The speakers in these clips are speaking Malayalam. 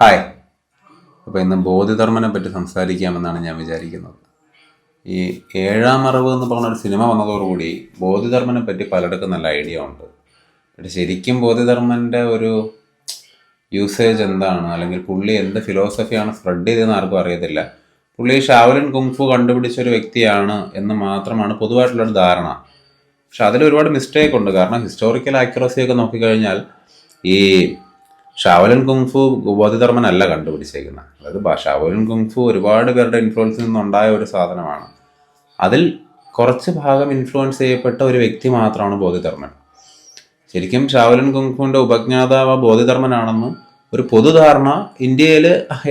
ഹായ്. അപ്പോൾ ഇന്ന് ബോധിധർമ്മനെ പറ്റി സംസാരിക്കാമെന്നാണ് ഞാൻ വിചാരിക്കുന്നത്. ഈ ഏഴാം അറിവ് എന്ന് പറഞ്ഞൊരു സിനിമ വന്നതോടുകൂടി ബോധിധർമ്മനെ പറ്റി പലർക്കും നല്ല ഐഡിയ ഉണ്ട്. പക്ഷെ ശരിക്കും ബോധിധർമ്മൻ്റെ ഒരു യൂസേജ് എന്താണ്, അല്ലെങ്കിൽ പുള്ളി എന്ത് ഫിലോസഫിയാണ് സ്പ്രെഡ് ചെയ്തതെന്ന് ആർക്കും അറിയത്തില്ല. പുള്ളി ഷാവലിൻ കുങ്ഫു കണ്ടുപിടിച്ച ഒരു വ്യക്തിയാണ് എന്ന് മാത്രമാണ് പൊതുവായിട്ടുള്ളൊരു ധാരണ. പക്ഷെ അതിൽ ഒരുപാട് മിസ്റ്റേക്ക് ഉണ്ട്. കാരണം ഹിസ്റ്റോറിക്കൽ ആക്യുറസിയൊക്കെ നോക്കിക്കഴിഞ്ഞാൽ ഈ ഷാവലിൻ കുങ്ഫു ബോധിധർമ്മനല്ല കണ്ടുപിടിച്ചേക്കുന്നത്. അതായത് ഷാവലിൻ കുങ്ഫു ഒരുപാട് പേരുടെ ഇൻഫ്ലുവൻസിൽ നിന്നുണ്ടായ ഒരു സാധനമാണ്. അതിൽ കുറച്ച് ഭാഗം ഇൻഫ്ലുവൻസ് ചെയ്യപ്പെട്ട ഒരു വ്യക്തി മാത്രമാണ് ബോധിധർമ്മൻ. ശരിക്കും ഷാവലിൻ കുങ്ഫുവിൻ്റെ ഉപജ്ഞാതാവ് ബോധിധർമ്മനാണെന്ന് ഒരു പൊതുധാരണ ഇന്ത്യയിൽ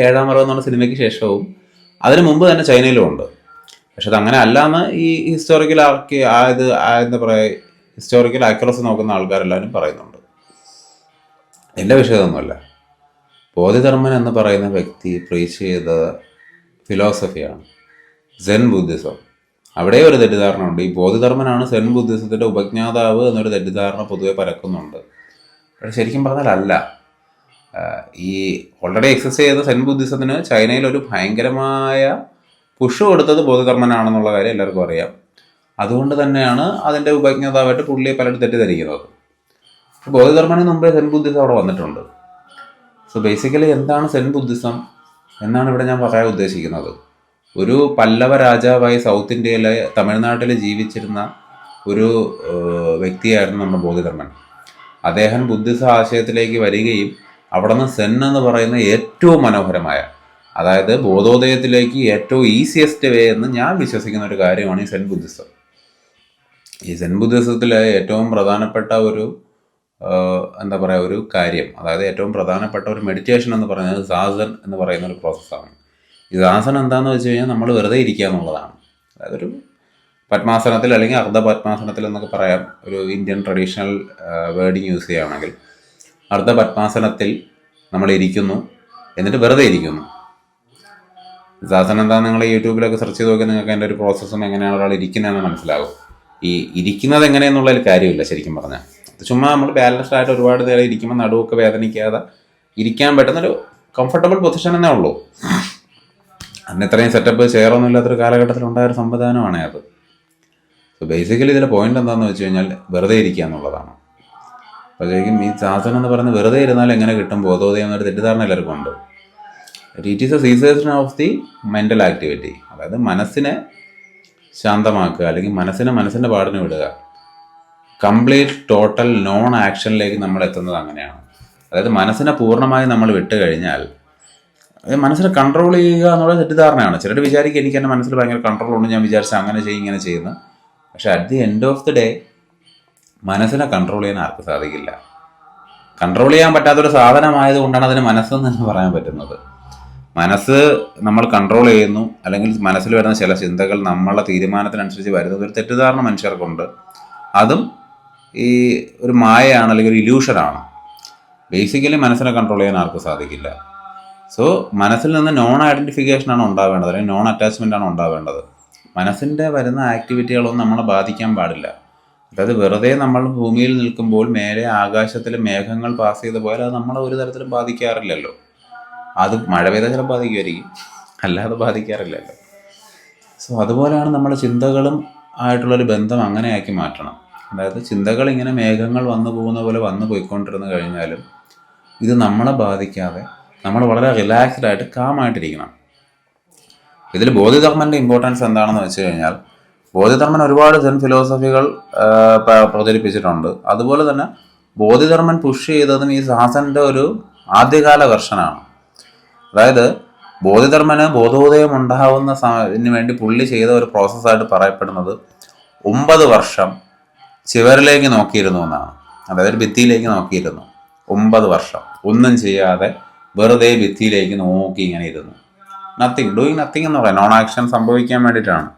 ഏഴാം അറിവ് എന്നുള്ള സിനിമയ്ക്ക് ശേഷവും അതിനു മുമ്പ് തന്നെ ചൈനയിലും ഉണ്ട്. പക്ഷെ അത് അങ്ങനെ അല്ലാന്ന് ഈ ഹിസ്റ്റോറിക്കൽ എന്താ പറയുക, ഹിസ്റ്റോറിക്കൽ ആക്യുറസി നോക്കുന്ന ആൾക്കാരെല്ലാവരും പറയുന്നുണ്ട്. എൻ്റെ വിഷയമൊന്നുമല്ല. ബോധിധർമ്മൻ എന്ന് പറയുന്ന വ്യക്തി പ്രീച്ച് ചെയ്ത ഫിലോസഫിയാണ് സെൻ ബുദ്ധിസം. അവിടെ ഒരു തെറ്റിദ്ധാരണ ഉണ്ട്. ഈ ബോധിധർമ്മനാണ് സെൻ ബുദ്ധിസത്തിൻ്റെ ഉപജ്ഞാതാവ് എന്നൊരു തെറ്റിദ്ധാരണ പൊതുവെ പരക്കുന്നുണ്ട്. പക്ഷെ ശരിക്കും പറഞ്ഞാൽ അല്ല. ഈ ഓൾറെഡി എക്സിസ്റ്റ് ചെയ്ത സെൻ ബുദ്ധിസത്തിന് ചൈനയിൽ ഒരു ഭയങ്കരമായ പുഷ് കൊടുത്തത് ബോധിധർമ്മനാണെന്നുള്ള കാര്യം എല്ലാവർക്കും അറിയാം. അതുകൊണ്ട് തന്നെയാണ് അതിൻ്റെ ഉപജ്ഞാതാവായിട്ട് പുള്ളിയെ പലരും തെറ്റിദ്ധരിക്കുന്നത്. ബോധിധർമ്മന് മുമ്പേ സെൻ ബുദ്ധിസം അവിടെ വന്നിട്ടുണ്ട്. സോ ബേസിക്കലി എന്താണ് സെൻ ബുദ്ധിസം എന്നാണ് ഇവിടെ ഞാൻ പറയാൻ ഉദ്ദേശിക്കുന്നത്. ഒരു പല്ലവ രാജാവായി സൗത്ത് ഇന്ത്യയിലെ തമിഴ്നാട്ടിൽ ജീവിച്ചിരുന്ന ഒരു വ്യക്തിയായിരുന്നു നമ്മുടെ ബോധിധർമ്മൻ. അദ്ദേഹം ബുദ്ധിസ ആശയത്തിലേക്ക് വരികയും അവിടെ നിന്ന് സെൻ എന്ന് പറയുന്ന ഏറ്റവും മനോഹരമായ, അതായത് ബോധോദയത്തിലേക്ക് ഏറ്റവും ഈസിയസ്റ്റ് വേ എന്ന് ഞാൻ വിശ്വസിക്കുന്ന ഒരു കാര്യമാണ് ഈ സെൻ ബുദ്ധിസം. ഈ സെൻ ബുദ്ധിസത്തിലെ ഏറ്റവും പ്രധാനപ്പെട്ട ഒരു എന്താ പറയുക ഒരു കാര്യം, അതായത് ഏറ്റവും പ്രധാനപ്പെട്ട ഒരു മെഡിറ്റേഷൻ എന്ന് പറയുന്നത് സാസൻ എന്ന് പറയുന്ന ഒരു പ്രോസസ്സാണ്. ഈ സാസൻ എന്താണെന്ന് വെച്ച് കഴിഞ്ഞാൽ നമ്മൾ വെറുതെ ഇരിക്കുക എന്നുള്ളതാണ്. അതായത് ഒരു പത്മാസനത്തിൽ അല്ലെങ്കിൽ അർദ്ധ പത്മാസനത്തിൽ എന്നൊക്കെ പറയാം. ഒരു ഇന്ത്യൻ ട്രഡീഷണൽ വേർഡിങ് യൂസ് ചെയ്യുകയാണെങ്കിൽ അർദ്ധ പത്മാസനത്തിൽ നമ്മൾ ഇരിക്കുന്നു, എന്നിട്ട് വെറുതെ ഇരിക്കുന്നു. സാസൻ എന്താണെന്ന് നിങ്ങൾ യൂട്യൂബിലൊക്കെ സെർച്ച് ചെയ്ത് നോക്കിയാൽ നിങ്ങൾക്ക് അതിൻ്റെ ഒരു പ്രോസസ്സും എങ്ങനെയാണ് ഒരാൾ ഇരിക്കുന്നതെന്ന് മനസ്സിലാകും. ഈ ഇരിക്കുന്നത് എങ്ങനെയെന്നുള്ളൊരു കാര്യമില്ല ശരിക്കും പറഞ്ഞാൽ. ചുമ്മാ നമ്മൾ ബാലൻസ്ഡ് ആയിട്ട് ഒരുപാട് നേരം ഇരിക്കുമ്പോൾ നടുവൊക്കെ വേദനിക്കാതെ ഇരിക്കാൻ പറ്റുന്നൊരു കംഫർട്ടബിൾ പൊസിഷൻ എന്നേ ഉള്ളൂ. അന്ന് ഇത്രയും സെറ്റപ്പ് ചെയറൊന്നും ഇല്ലാത്തൊരു കാലഘട്ടത്തിൽ ഉണ്ടായൊരു സംവിധാനമാണ് അത്. സോ ബേസിക്കലി ഇതിലെ പോയിന്റ് എന്താണെന്ന് വെച്ച് കഴിഞ്ഞാൽ വെറുതെ ഇരിക്കുക എന്നുള്ളതാണ്. അപ്പോൾ ശരിക്കും ഈ സാസനം എന്ന് പറയുന്നത് വെറുതെ ഇരുന്നാൽ എങ്ങനെ കിട്ടും ബോധോദയം എന്നൊരു തെറ്റിദ്ധാരണ എല്ലാവർക്കും ഉണ്ട്. It is a cessation of the mental activity. അതായത് മനസ്സിനെ ശാന്തമാക്കുക, അല്ലെങ്കിൽ മനസ്സിൻ്റെ പാടിന് വിടുക. കംപ്ലീറ്റ് ടോട്ടൽ നോൺ ആക്ഷനിലേക്ക് നമ്മൾ എത്തുന്നത് അങ്ങനെയാണ്. അതായത് മനസ്സിനെ പൂർണ്ണമായി നമ്മൾ വിട്ട് കഴിഞ്ഞാൽ മനസ്സിനെ കൺട്രോൾ ചെയ്യുക എന്നുള്ള തെറ്റിദ്ധാരണയാണ്. ചിലർ വിചാരിക്കും എനിക്ക് എൻ്റെ മനസ്സിൽ ഭയങ്കര കൺട്രോൾ ഉണ്ട്, ഞാൻ വിചാരിച്ച അങ്ങനെ ചെയ്യും ഇങ്ങനെ ചെയ്യുന്നു. പക്ഷെ at the end of the day മനസ്സിനെ കൺട്രോൾ ചെയ്യാൻ ആർക്കും സാധിക്കില്ല. കൺട്രോൾ ചെയ്യാൻ പറ്റാത്തൊരു സാധനമായത് കൊണ്ടാണ് അതിന് മനസ്സെന്ന് തന്നെ പറയാൻ പറ്റുന്നത്. മനസ്സ് നമ്മൾ കൺട്രോൾ ചെയ്യുന്നു, അല്ലെങ്കിൽ മനസ്സിൽ വരുന്ന ചില ചിന്തകൾ നമ്മളെ തീരുമാനത്തിനനുസരിച്ച് വരുന്നത് ഒരു തെറ്റിദ്ധാരണ മനുഷ്യർക്കുണ്ട്. അതും ഈ ഒരു മായയാണ്, അല്ലെങ്കിൽ ഒരു ഇല്യൂഷനാണ്. ബേസിക്കലി മനസ്സിനെ കൺട്രോൾ ചെയ്യാൻ ആർക്കും സാധിക്കില്ല. സോ മനസ്സിൽ നിന്ന് നോൺ ഐഡൻറ്റിഫിക്കേഷനാണ് ഉണ്ടാവേണ്ടത്, അല്ലെങ്കിൽ നോൺ അറ്റാച്ച്മെൻ്റ് ആണ് ഉണ്ടാവേണ്ടത്. മനസ്സിൻ്റെ വരുന്ന ആക്ടിവിറ്റികളൊന്നും നമ്മളെ ബാധിക്കാൻ പാടില്ല. അതായത് വെറുതെ നമ്മൾ ഭൂമിയിൽ നിൽക്കുമ്പോൾ മേലെ ആകാശത്തിൽ മേഘങ്ങൾ പാസ് ചെയ്ത് പോയാൽ അത് നമ്മളെ ഒരു തരത്തിലും ബാധിക്കാറില്ലല്ലോ. അത് മഴ പെയ്താൽ ചിലപ്പോൾ ബാധിക്കുമായിരിക്കും, അല്ലാതെ ബാധിക്കാറില്ലല്ലോ. സോ അതുപോലെയാണ് നമ്മുടെ ചിന്തകളും ആയിട്ടുള്ളൊരു ബന്ധം അങ്ങനെയാക്കി മാറ്റണം. അതായത് ചിന്തകൾ ഇങ്ങനെ മേഘങ്ങൾ വന്നു പോകുന്ന പോലെ വന്നു പോയിക്കൊണ്ടിരുന്നു കഴിഞ്ഞാലും ഇത് നമ്മളെ ബാധിക്കാതെ നമ്മൾ വളരെ റിലാക്സ്ഡ് ആയിട്ട് കാമായിട്ടിരിക്കണം. ഇതിൽ ബോധിധർമ്മൻ്റെ ഇമ്പോർട്ടൻസ് എന്താണെന്ന് വെച്ച് കഴിഞ്ഞാൽ, ബോധിധർമ്മൻ ഒരുപാട് സെൻ ഫിലോസഫികൾ പ്രചരിപ്പിച്ചിട്ടുണ്ട്. അതുപോലെ തന്നെ ബോധിധർമ്മൻ പുഷ് ചെയ്തതും ഈ സാസൻ്റെ ഒരു ആദ്യകാല വെർഷനാണ്. അതായത് ബോധിധർമ്മന് ബോധോദയം ഉണ്ടാവുന്നതിന് വേണ്ടി പുള്ളി ചെയ്ത ഒരു പ്രോസസ്സായിട്ട് പറയപ്പെടുന്നത് 9 വർഷം ചുവരിലേക്ക് നോക്കിയിരുന്നു എന്നാണ്. അതായത് ഭിത്തിയിലേക്ക് നോക്കിയിരുന്നു 9 വർഷം ഒന്നും ചെയ്യാതെ വെറുതെ ഭിത്തിയിലേക്ക് നോക്കി ഇങ്ങനെ ഇരുന്നു. ഡൂയിങ് നത്തിങ് എന്ന് പറയാം. നോൺ ആക്ഷൻ സംഭവിക്കാൻ വേണ്ടിയിട്ടാണ്.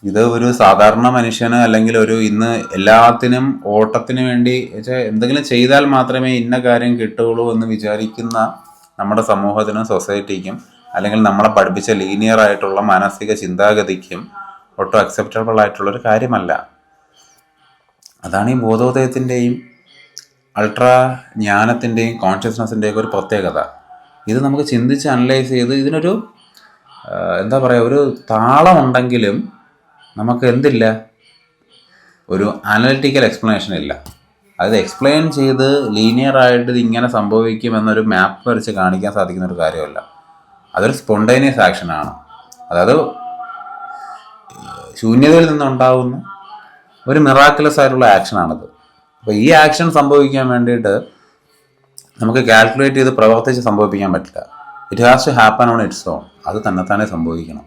ഇത് ഒരു സാധാരണ മനുഷ്യന്, അല്ലെങ്കിൽ ഒരു ഇന്ന് എല്ലാത്തിനും ഓട്ടത്തിന് വേണ്ടി എന്തെങ്കിലും ചെയ്താൽ മാത്രമേ ഇന്ന കാര്യം കിട്ടുകയുള്ളൂ എന്ന് വിചാരിക്കുന്ന നമ്മുടെ സമൂഹത്തിനും സൊസൈറ്റിക്കും, അല്ലെങ്കിൽ നമ്മളെ പഠിപ്പിച്ച ലീനിയർ ആയിട്ടുള്ള മാനസിക ചിന്താഗതിക്കും ഒട്ടും അക്സെപ്റ്റബിൾ ആയിട്ടുള്ളൊരു കാര്യമല്ല. അതാണ് ഈ ബോധോദയത്തിൻ്റെയും അൾട്രാ ജ്ഞാനത്തിൻ്റെയും കോൺഷ്യസ്നസ്സിൻ്റെയൊക്കെ ഒരു പ്രത്യേകത. ഇത് നമുക്ക് ചിന്തിച്ച് അനലൈസ് ചെയ്ത് ഇതിനൊരു എന്താ പറയുക, ഒരു താളമുണ്ടെങ്കിലും നമുക്ക് എന്തില്ല, ഒരു അനലിറ്റിക്കൽ എക്സ്പ്ലനേഷൻ ഇല്ല. അത് എക്സ്പ്ലെയിൻ ചെയ്ത് ലീനിയറായിട്ട് ഇത് ഇങ്ങനെ സംഭവിക്കും എന്നൊരു മാപ്പ് വരച്ച് കാണിക്കാൻ സാധിക്കുന്ന ഒരു കാര്യമല്ല. അതൊരു സ്പോണ്ടേനിയസ് ആക്ഷനാണ്. അതായത് ശൂന്യതയിൽ നിന്നുണ്ടാകുന്ന ഒരു മിറാക്കുലസ് ആയിട്ടുള്ള ആക്ഷനാണത്. അപ്പോൾ ഈ ആക്ഷൻ സംഭവിക്കാൻ വേണ്ടിയിട്ട് നമുക്ക് കാൽക്കുലേറ്റ് ചെയ്ത് പ്രവർത്തിച്ച് സംഭവിപ്പിക്കാൻ പറ്റില്ല. It has to happen on its own. അത് തന്നെത്താനെ സംഭവിക്കണം.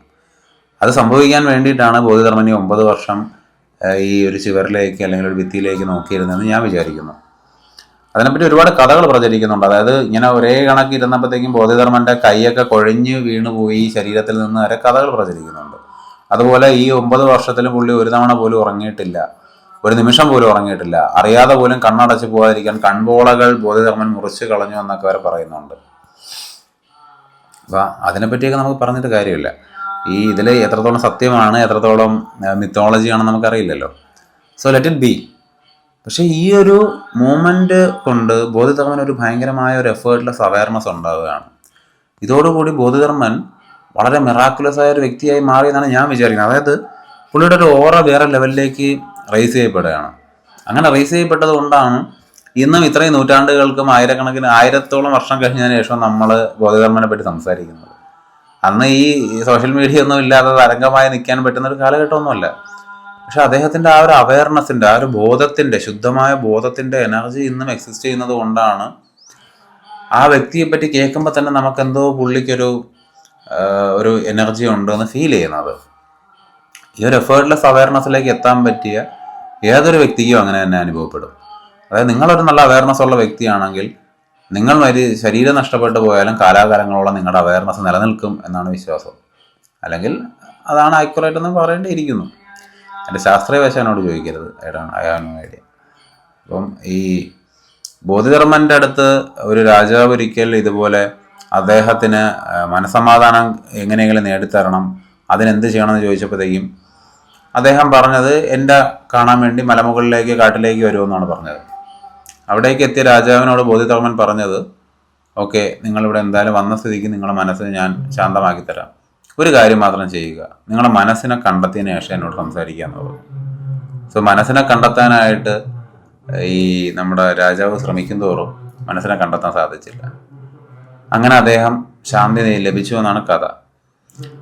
അത് സംഭവിക്കാൻ വേണ്ടിയിട്ടാണ് ബോധിധർമ്മൻ 9 വർഷം ഈ ഒരു ചുവരിലേക്ക് അല്ലെങ്കിൽ ഒരു ഭിത്തിയിലേക്ക് നോക്കിയിരുന്നതെന്ന് ഞാൻ വിചാരിക്കുന്നു. അതിനെപ്പറ്റി ഒരുപാട് കഥകൾ പ്രചരിക്കുന്നുണ്ട്. അതായത് ഇങ്ങനെ ഒരേ കണക്ക് ഇരുന്നപ്പോഴത്തേക്കും ബോധിധർമ്മൻ്റെ കൈയൊക്കെ കുഴഞ്ഞ് വീണുപോയി ശരീരത്തിൽ നിന്ന് വരെ കഥകൾ പ്രചരിക്കുന്നുണ്ട്. അതുപോലെ ഈ 9 വർഷത്തിലും പുള്ളി ഒരു തവണ പോലും ഉറങ്ങിയിട്ടില്ല, ഒരു നിമിഷം പോലും ഉറങ്ങിയിട്ടില്ല. അറിയാതെ പോലും കണ്ണടച്ച് പോകാതിരിക്കാൻ കൺപോളകൾ ബോധിധർമ്മൻ മുറിച്ച് കളഞ്ഞു എന്നൊക്കെ വരെ പറയുന്നുണ്ട്. അപ്പം അതിനെപ്പറ്റിയൊക്കെ നമുക്ക് പറഞ്ഞിട്ട് കാര്യമില്ല. ഈ ഇതിൽ എത്രത്തോളം സത്യമാണ്, എത്രത്തോളം മിത്തോളജിയാണെന്ന് നമുക്കറിയില്ലല്ലോ. So let it be. പക്ഷേ ഈ ഒരു മൂമെൻറ്റ് കൊണ്ട് ബോധിധർമ്മൻ ഒരു ഭയങ്കരമായ ഒരു എഫേർട്ട്ലെസ് അവയർനെസ് ഉണ്ടാവുകയാണ്. ഇതോടുകൂടി ബോധിധർമ്മൻ വളരെ മിറാക്കുലസ് ആയ ഒരു വ്യക്തിയായി മാറിയെന്നാണ് ഞാൻ വിചാരിക്കുന്നത്. അതായത് പുള്ളിയുടെ ഒരു ഓറ വേറെ ലെവലിലേക്ക് റൈസ് ചെയ്യപ്പെടുകയാണ്. അങ്ങനെ റൈസ് ചെയ്യപ്പെട്ടത് കൊണ്ടാണ് ഇന്നും ഇത്രയും നൂറ്റാണ്ടുകൾക്കും ആയിരക്കണക്കിന് 1000ഓളം വർഷം കഴിഞ്ഞതിന് ശേഷം നമ്മൾ ബോധിധർമ്മനെ പറ്റി സംസാരിക്കുന്നത്. അന്ന് ഈ സോഷ്യൽ മീഡിയ ഒന്നും ഇല്ലാതെ തരംഗമായി നിൽക്കാൻ പറ്റുന്ന ഒരു കാലഘട്ടമൊന്നുമല്ല. പക്ഷെ അദ്ദേഹത്തിൻ്റെ ആ ഒരു അവയർനെസ്സിൻ്റെ, ആ ഒരു ബോധത്തിൻ്റെ, ശുദ്ധമായ ബോധത്തിൻ്റെ എനർജി ഇന്നും എക്സിസ്റ്റ് ചെയ്യുന്നത് കൊണ്ടാണ് ആ വ്യക്തിയെ പറ്റി കേൾക്കുമ്പോൾ തന്നെ നമുക്കെന്തോ പുള്ളിക്കൊരു ഒരു എനർജി ഉണ്ടെന്ന് ഫീൽ ചെയ്യുന്നത്. ഈ ഒരു എഫേർട്ട്ലെസ് അവയർനെസ്സിലേക്ക് എത്താൻ പറ്റിയ ഏതൊരു വ്യക്തിക്കും അങ്ങനെ തന്നെ അനുഭവപ്പെടും. അതായത് നിങ്ങളൊരു നല്ല അവയർനെസ് ഉള്ള വ്യക്തിയാണെങ്കിൽ നിങ്ങൾ ശരീരം നഷ്ടപ്പെട്ടു പോയാലും കാലാകാലങ്ങളോളം നിങ്ങളുടെ അവയർനെസ് നിലനിൽക്കും എന്നാണ് വിശ്വാസം. അല്ലെങ്കിൽ അതാണ് ആക്യുറേറ്റ് എന്ന് പറയേണ്ടിയിരിക്കുന്നു. എൻ്റെ ശാസ്ത്രീയ വശനോട് ചോദിക്കരുത്, ഐ ഹാവ് നോ ഐഡിയ. അപ്പം ഈ ബോധിധർമ്മൻ്റെ അടുത്ത് ഒരു രാജാവ് ഒരിക്കൽ ഇതുപോലെ അദ്ദേഹത്തിന് മനസ്സമാധാനം എങ്ങനെയെങ്കിലും നേടിത്തരണം, അതിനെന്ത് ചെയ്യണമെന്ന് ചോദിച്ചപ്പോഴത്തേക്കും അദ്ദേഹം പറഞ്ഞത് എൻ്റെ കാണാൻ വേണ്ടി മലമുകളിലേക്ക്, കാട്ടിലേക്ക് വരുമെന്നാണ് പറഞ്ഞത്. അവിടേക്ക് എത്തിയ രാജാവിനോട് ബോധിധർമ്മൻ പറഞ്ഞത്, ഓക്കെ, നിങ്ങളിവിടെ എന്തായാലും വന്ന സ്ഥിതിക്ക് നിങ്ങളുടെ മനസ്സിനെ ഞാൻ ശാന്തമാക്കി തരാം. ഒരു കാര്യം മാത്രം ചെയ്യുക, നിങ്ങളുടെ മനസ്സിനെ കണ്ടെത്തിയതിന് ശേഷം എന്നോട് സംസാരിക്കുക എന്നുള്ളത്. സോ മനസ്സിനെ കണ്ടെത്താനായിട്ട് ഈ നമ്മുടെ രാജാവ് ശ്രമിക്കും തോറും മനസ്സിനെ കണ്ടെത്താൻ സാധിച്ചില്ല. അങ്ങനെ അദ്ദേഹം ശാന്തി ലഭിച്ചു എന്നാണ് കഥ.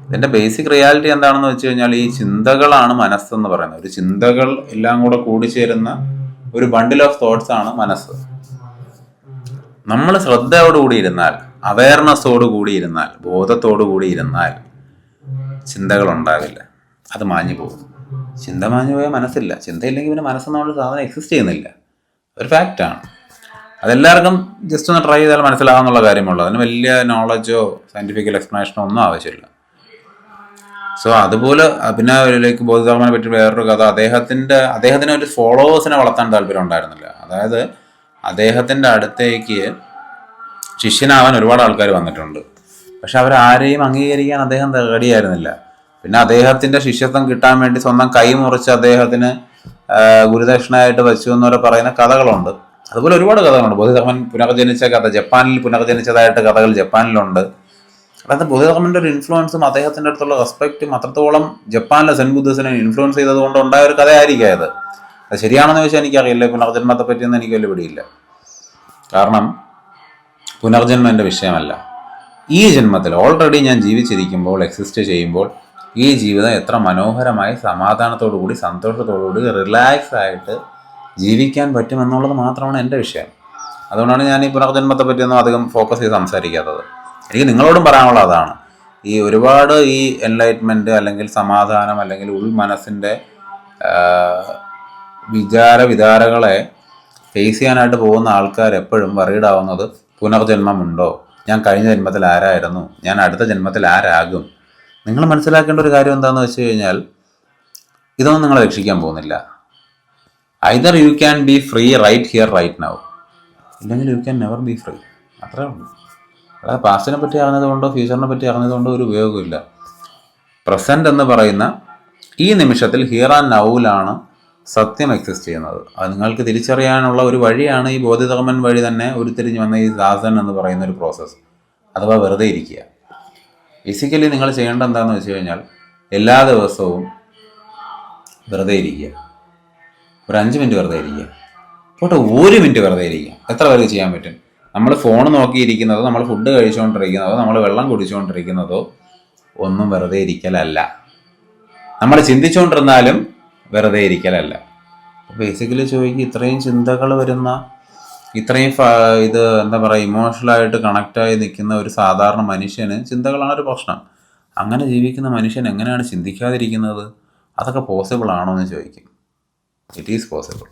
ഇതിൻ്റെ ബേസിക് റിയാലിറ്റി എന്താണെന്ന് വെച്ച് കഴിഞ്ഞാൽ ഈ ചിന്തകളാണ് മനസ്സെന്ന് പറയുന്നത്. ഒരു ചിന്തകൾ എല്ലാം കൂടെ കൂടിച്ചേരുന്ന ഒരു ബണ്ടിൽ ഓഫ് തോട്ട്സ് ആണ് മനസ്സ്. നമ്മൾ ശ്രദ്ധയോടുകൂടി ഇരുന്നാൽ, അവയർനെസ്സോട് കൂടി ഇരുന്നാൽ, ബോധത്തോടു കൂടി ഇരുന്നാൽ ചിന്തകൾ ഉണ്ടാവില്ല, അത് മാഞ്ഞു പോകും. ചിന്ത മാഞ്ഞു പോയാൽ മനസ്സില്ല. ചിന്തയില്ലെങ്കിൽ പിന്നെ മനസ്സെന്നുള്ള സാധനം എക്സിസ്റ്റ് ചെയ്യുന്നില്ല. ഒരു ഫാക്റ്റാണ്. അതെല്ലാവർക്കും ജസ്റ്റ് ഒന്ന് ട്രൈ ചെയ്താൽ മനസ്സിലാകാന്നുള്ള കാര്യമുള്ളൂ. അതിന് വലിയ നോളജോ സയൻറ്റിഫിക്കൽ എക്സ്പ്ലനേഷനോ ഒന്നും ആവശ്യമില്ല. സോ അതുപോലെ പിന്നെ അതിലേക്ക് ബോധിധർമ്മനെ പറ്റി വേറൊരു കഥ. അദ്ദേഹത്തിന് ഒരു ഫോളോവേഴ്സിനെ വളർത്താൻ താല്പര്യം ഉണ്ടായിരുന്നില്ല. അതായത് അദ്ദേഹത്തിൻ്റെ അടുത്തേക്ക് ശിഷ്യനാവാൻ ഒരുപാട് ആൾക്കാർ വന്നിട്ടുണ്ട്. പക്ഷെ അവരാരെയും അംഗീകരിക്കാൻ അദ്ദേഹം റെഡിയായിരുന്നില്ല. പിന്നെ അദ്ദേഹത്തിൻ്റെ ശിഷ്യത്വം കിട്ടാൻ വേണ്ടി സ്വന്തം കൈ മുറിച്ച് അദ്ദേഹത്തിന് ഗുരുദക്ഷിണയായിട്ട് വെച്ചു എന്നവരെ പറയുന്ന കഥകളുണ്ട്. അതുപോലെ ഒരുപാട് കഥകളുണ്ട്. ബോധിധർമ്മൻ പുനർജനിച്ച കഥ, ജപ്പാനിൽ പുനർജനിച്ചതായിട്ട് കഥകൾ ജപ്പാനിലുണ്ട്. അതായത് ബോധിധർമ്മൻ്റെ ഒരു ഇൻഫ്ലുവൻസും അദ്ദേഹത്തിൻ്റെ അടുത്തുള്ള റെസ്പെക്റ്റും അത്രത്തോളം ജപ്പാനിലെ സെൻ ബുദ്ധിസത്തിനെ ഇൻഫ്ലുവൻസ് ചെയ്തത് കൊണ്ട് ഉണ്ടായ ഒരു കഥയായിരിക്കും അത്. അത് ശരിയാണെന്ന് ചോദിച്ചാൽ എനിക്കറിയില്ല. പുനർജന്മത്തെ പറ്റിയൊന്നും എനിക്ക് വലിയ പിടിയില്ല. കാരണം പുനർജന്മം എൻ്റെ വിഷയമല്ല. ഈ ജന്മത്തിൽ ഓൾറെഡി ഞാൻ ജീവിച്ചിരിക്കുമ്പോൾ, എക്സിസ്റ്റ് ചെയ്യുമ്പോൾ, ഈ ജീവിതം എത്ര മനോഹരമായി സമാധാനത്തോടു കൂടി, സന്തോഷത്തോടു കൂടി, റിലാക്സ് ആയിട്ട് ജീവിക്കാൻ പറ്റുമെന്നുള്ളത് മാത്രമാണ് എൻ്റെ വിഷയം. അതുകൊണ്ടാണ് ഞാൻ ഈ പുനർജന്മത്തെ പറ്റിയൊന്നും അധികം ഫോക്കസ് ചെയ്ത് സംസാരിക്കാത്തത്. എനിക്ക് നിങ്ങളോടും പറയാനുള്ള അതാണ്. ഈ ഒരുപാട് ഈ എൻലൈറ്റ്മെൻറ്റ് അല്ലെങ്കിൽ സമാധാനം അല്ലെങ്കിൽ മനസ്സിൻ്റെ വിചാരവിധാരകളെ ഫേസ് ചെയ്യാനായിട്ട് പോകുന്ന ആൾക്കാർ എപ്പോഴും വറീഡാവുന്നത് പുനർജന്മമുണ്ടോ, ഞാൻ കഴിഞ്ഞ ജന്മത്തിൽ ആരായിരുന്നു, ഞാൻ അടുത്ത ജന്മത്തിൽ ആരാകും. നിങ്ങൾ മനസ്സിലാക്കേണ്ട ഒരു കാര്യം എന്താണെന്ന് വെച്ച് കഴിഞ്ഞാൽ ഇതൊന്നും നിങ്ങളെ രക്ഷിക്കാൻ പോകുന്നില്ല. Either you can be free right here right now, ഇല്ലെങ്കിൽ you can never be free. അത്രേ ഉള്ളൂ. അതായത് പാസ്റ്റിനെ പറ്റി അറിഞ്ഞതുകൊണ്ടോ ഫ്യൂച്ചറിനെ പറ്റി അറിഞ്ഞതുകൊണ്ടോ ഒരു ഉപയോഗമില്ല. പ്രസൻറ്റ് എന്ന് പറയുന്ന ഈ നിമിഷത്തിൽ ഹിയർ ആൻഡ് നൗവിലാണ് സത്യം എക്സിസ്റ്റ് ചെയ്യുന്നത്. അത് നിങ്ങൾക്ക് തിരിച്ചറിയാനുള്ള ഒരു വഴിയാണ് ഈ ബോധിധർമ്മൻ വഴി തന്നെ ഉരുത്തിരിഞ്ഞ് വന്ന ഈ ദാസൻ എന്ന് പറയുന്ന ഒരു പ്രോസസ്സ്. അഥവാ വെറുതെ ഇരിക്കുക. ബേസിക്കലി നിങ്ങൾ ചെയ്യേണ്ട എന്താണെന്ന് വെച്ച് കഴിഞ്ഞാൽ എല്ലാ ദിവസവും വെറുതെ ഇരിക്കുക. ഒരു 5 മിനിറ്റ് വെറുതെ ഇരിക്കുക. പോട്ടെ, 1 മിനിറ്റ് വെറുതെ ഇരിക്കുക. എത്ര പേർക്ക് ചെയ്യാൻ പറ്റും? നമ്മൾ ഫോൺ നോക്കിയിരിക്കുന്നതോ നമ്മൾ ഫുഡ് കഴിച്ചുകൊണ്ടിരിക്കുന്നതോ നമ്മൾ വെള്ളം കുടിച്ചുകൊണ്ടിരിക്കുന്നതോ ഒന്നും വെറുതെ ഇരിക്കലല്ല. നമ്മൾ ചിന്തിച്ചുകൊണ്ടിരുന്നാലും വെറുതെ ഇരിക്കലല്ല. ബേസിക്കലി ചോദിക്കുക, ഇത്രയും ചിന്തകൾ വരുന്ന, ഇത്രയും എന്താ പറയുക, ഇമോഷണലായിട്ട് കണക്റ്റായി നിൽക്കുന്ന ഒരു സാധാരണ മനുഷ്യന് ചിന്തകളാണ് ഒരു പ്രശ്നം. അങ്ങനെ ജീവിക്കുന്ന മനുഷ്യൻ എങ്ങനെയാണ് ചിന്തിക്കാതിരിക്കുന്നത്? അതൊക്കെ പോസിബിൾ ആണോ എന്ന് ചോദിക്കും. It is possible.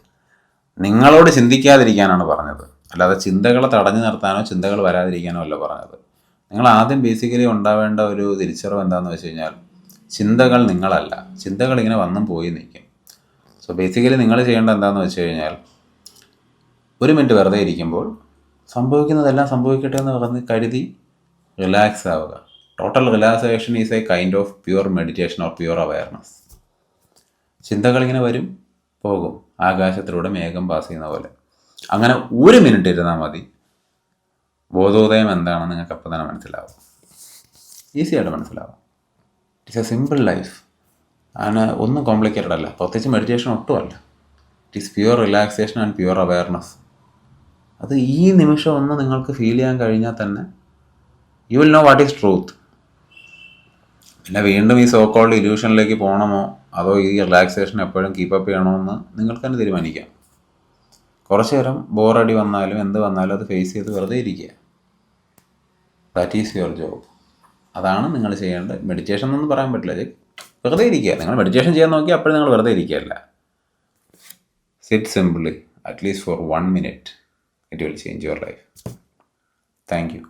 നിങ്ങളോട് ചിന്തിക്കാതിരിക്കാനാണ് പറഞ്ഞത്, അല്ലാതെ ചിന്തകളെ തടഞ്ഞു നിർത്താനോ ചിന്തകൾ വരാതിരിക്കാനോ അല്ല പറഞ്ഞത്. നിങ്ങൾ ആദ്യം ബേസിക്കലി ഉണ്ടാവേണ്ട ഒരു തിരിച്ചറിവ് എന്താണെന്ന് വെച്ച് കഴിഞ്ഞാൽ, ചിന്തകൾ നിങ്ങളല്ല. ചിന്തകൾ ഇങ്ങനെ വന്നും പോയി നിൽക്കും. സോ ബേസിക്കലി നിങ്ങൾ ചെയ്യേണ്ടത് എന്താണെന്ന് വെച്ച് കഴിഞ്ഞാൽ, 1 മിനിറ്റ് വെറുതെ ഇരിക്കുമ്പോൾ സംഭവിക്കുന്നതെല്ലാം സംഭവിക്കട്ടെ എന്ന് പറഞ്ഞ് കരുതി റിലാക്സ് ആവുക. Total relaxation is a kind of pure meditation or pure awareness. ചിന്തകളിങ്ങനെ വരും പോകും, ആകാശത്തിലൂടെ മേഘം പാസ് ചെയ്യുന്ന പോലെ. അങ്ങനെ 1 മിനിറ്റ് ഇരുന്നാൽ മതി. ബോധോദയം എന്താണെന്ന് നിങ്ങൾക്ക് അപ്പം തന്നെ മനസ്സിലാവും. ഈസി ആയിട്ട് മനസ്സിലാവും. It's a simple life. അങ്ങനെ ഒന്നും കോംപ്ലിക്കേറ്റഡ് അല്ല, പ്രത്യേകിച്ച് മെഡിറ്റേഷൻ ഒട്ടുമല്ല. It is pure relaxation and pure awareness. അത് ഈ നിമിഷം ഒന്ന് നിങ്ങൾക്ക് ഫീൽ ചെയ്യാൻ കഴിഞ്ഞാൽ തന്നെ you will know what is truth. പിന്നെ വീണ്ടും ഈ സോ കോൾഡ് ഇല്യൂഷനിലേക്ക് പോകണമോ അതോ ഈ റിലാക്സേഷൻ എപ്പോഴും കീപ്പപ്പ് ചെയ്യണമെന്ന് നിങ്ങൾക്ക് തന്നെ തീരുമാനിക്കാം. കുറച്ച് നേരം ബോറടി വന്നാലും എന്ത് വന്നാലും അത് ഫേസ് ചെയ്ത് വെറുതെ ഇരിക്കുക. That is your job. അതാണ് നിങ്ങൾ ചെയ്യേണ്ടത്. മെഡിറ്റേഷൻ എന്നൊന്നും പറയാൻ പറ്റില്ല, വെറുതെ ഇരിക്കുക. നിങ്ങൾ മെഡിറ്റേഷൻ ചെയ്യാൻ നോക്കി അപ്പോഴും നിങ്ങൾ വെറുതെ ഇരിക്കുകയല്ല. Sit simply, at least for 1 minute. It will change your life. Thank you.